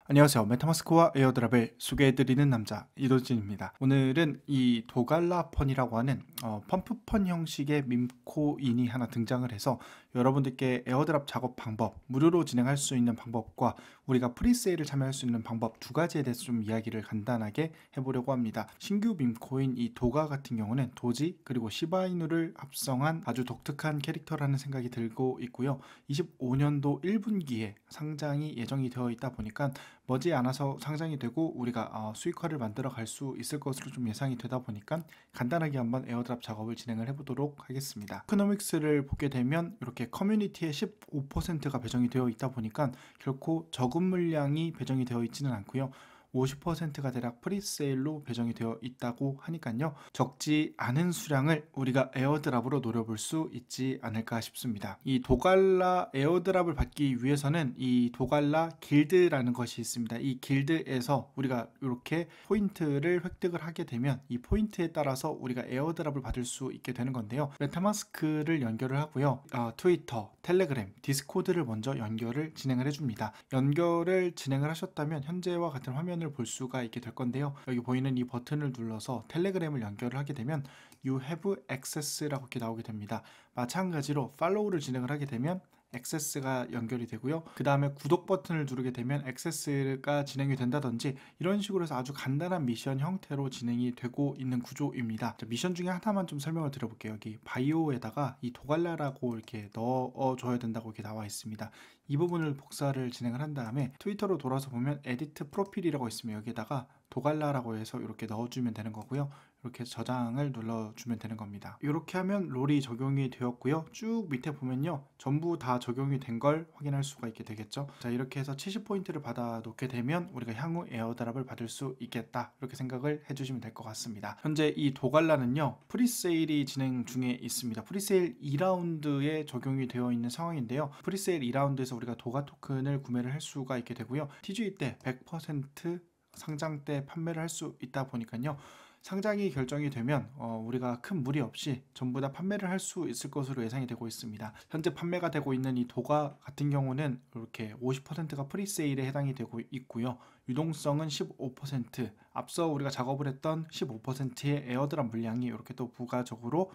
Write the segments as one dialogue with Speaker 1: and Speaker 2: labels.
Speaker 1: 안녕하세요. 메타마스크와 에어드랍을 소개해드리는 남자 이도진입니다. 오늘은 이 도갈라펀이라고 하는 펌프펀 형식의 밈코인이 하나 등장을 해서 여러분들께 에어드랍 작업 방법, 무료로 진행할 수 있는 방법과 우리가 프리세일을 참여할 수 있는 방법 두 가지에 대해서 좀 이야기를 간단하게 해보려고 합니다. 신규 밈코인 이 도가 같은 경우는 도지 그리고 시바이누를 합성한 아주 독특한 캐릭터라는 생각이 들고 있고요. 25년도 1분기에 상장이 예정이 되어 있다 보니까 머지않아서 상장이 되고 우리가 수익화를 만들어 갈 수 있을 것으로 좀 예상이 되다 보니까 간단하게 한번 에어드랍 작업을 진행을 해보도록 하겠습니다. 토크노믹스를 보게 되면 이렇게 커뮤니티에 15%가 배정이 되어 있다 보니까 결코 적은 물량이 배정이 되어 있지는 않고요. 50%가 대략 프리세일로 배정이 되어 있다고 하니까요. 적지 않은 수량을 우리가 에어드랍으로 노려볼 수 있지 않을까 싶습니다. 이 도갈라 에어드랍을 받기 위해서는 이 도갈라 길드라는 것이 있습니다. 이 길드에서 우리가 이렇게 포인트를 획득을 하게 되면 이 포인트에 따라서 우리가 에어드랍을 받을 수 있게 되는 건데요. 메타마스크를 연결을 하고요. 트위터, 텔레그램, 디스코드를 먼저 연결을 진행을 해줍니다. 연결을 진행을 하셨다면 현재와 같은 화면을 볼 수가 있게 될 건데요. 여기 보이는 이 버튼을 눌러서 텔레그램을 연결을 하게 되면 You have access라고 이렇게 나오게 됩니다. 마찬가지로 팔로우를 진행을 하게 되면 액세스가 연결이 되고요. 그 다음에 구독 버튼을 누르게 되면 액세스가 진행이 된다든지 이런 식으로 해서 아주 간단한 미션 형태로 진행이 되고 있는 구조입니다. 자, 미션 중에 하나만 좀 설명을 드려볼게요. 여기 바이오에다가 이 도갈라라고 이렇게 넣어줘야 된다고 이렇게 나와 있습니다. 이 부분을 복사를 진행을 한 다음에 트위터로 돌아서 보면 에디트 프로필이라고 있으면 여기에다가 도갈라라고 해서 이렇게 넣어주면 되는 거고요. 이렇게 저장을 눌러주면 되는 겁니다. 이렇게 하면 롤이 적용이 되었고요. 쭉 밑에 보면요. 전부 다 적용이 된 걸 확인할 수가 있게 되겠죠. 자, 이렇게 해서 70포인트를 받아 놓게 되면 우리가 향후 에어드랍을 받을 수 있겠다. 이렇게 생각을 해주시면 될 것 같습니다. 현재 이 도갈라는요. 프리세일이 진행 중에 있습니다. 프리세일 2라운드에 적용이 되어 있는 상황인데요. 프리세일 2라운드에서 우리가 도가 토큰을 구매를 할 수가 있게 되고요. TGA 때 100% 상장 때 판매를 할 수 있다 보니까요. 상장이 결정이 되면 우리가 큰 무리 없이 전부 다 판매를 할 수 있을 것으로 예상이 되고 있습니다. 현재 판매가 되고 있는 이 도가 같은 경우는 이렇게 50%가 프리세일에 해당이 되고 있고요. 유동성은 15%, 앞서 우리가 작업을 했던 15%의 에어드랍 물량이 이렇게 또 부가적으로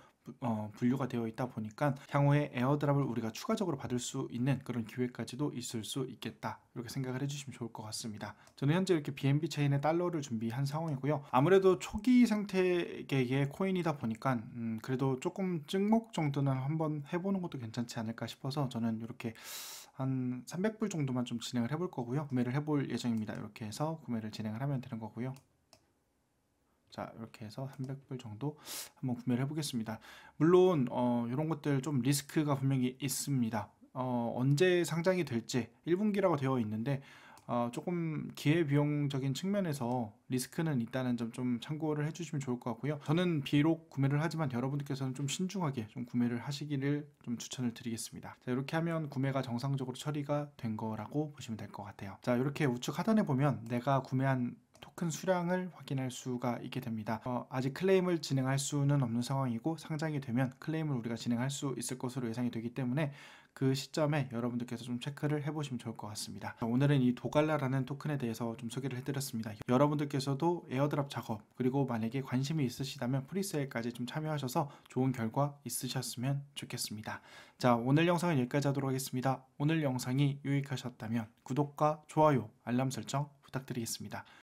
Speaker 1: 분류가 되어 있다 보니까 향후에 에어드랍을 우리가 추가적으로 받을 수 있는 그런 기회까지도 있을 수 있겠다. 이렇게 생각을 해주시면 좋을 것 같습니다. 저는 현재 이렇게 BNB 체인에 달러를 준비한 상황이고요. 아무래도 초기 상태의 코인이다 보니까 그래도 조금 찍먹 정도는 한번 해보는 것도 괜찮지 않을까 싶어서 저는 이렇게 한 300불 정도만 좀 진행을 해볼 거고요. 구매를 해볼 예정입니다. 이렇게 해서 구매를 진행을 하면 되는 거고요. 자, 이렇게 해서 300불 정도 한번 구매를 해보겠습니다. 물론 이런 것들 좀 리스크가 분명히 있습니다. 언제 상장이 될지 1분기라고 되어 있는데 조금 기회비용적인 측면에서 리스크는 있다는 점 좀 참고를 해주시면 좋을 것 같고요. 저는 비록 구매를 하지만 여러분들께서는 좀 신중하게 좀 구매를 하시기를 좀 추천을 드리겠습니다. 자, 이렇게 하면 구매가 정상적으로 처리가 된 거라고 보시면 될 것 같아요. 자, 이렇게 우측 하단에 보면 내가 구매한 토큰 수량을 확인할 수가 있게 됩니다. 아직 클레임을 진행할 수는 없는 상황이고 상장이 되면 클레임을 우리가 진행할 수 있을 것으로 예상이 되기 때문에 그 시점에 여러분들께서 좀 체크를 해보시면 좋을 것 같습니다. 오늘은 이 도갈라라는 토큰에 대해서 좀 소개를 해드렸습니다. 여러분들께서도 에어드랍 작업 그리고 만약에 관심이 있으시다면 프리세일까지 좀 참여하셔서 좋은 결과 있으셨으면 좋겠습니다. 자, 오늘 영상은 여기까지 하도록 하겠습니다. 오늘 영상이 유익하셨다면 구독과 좋아요, 알람 설정 부탁드리겠습니다.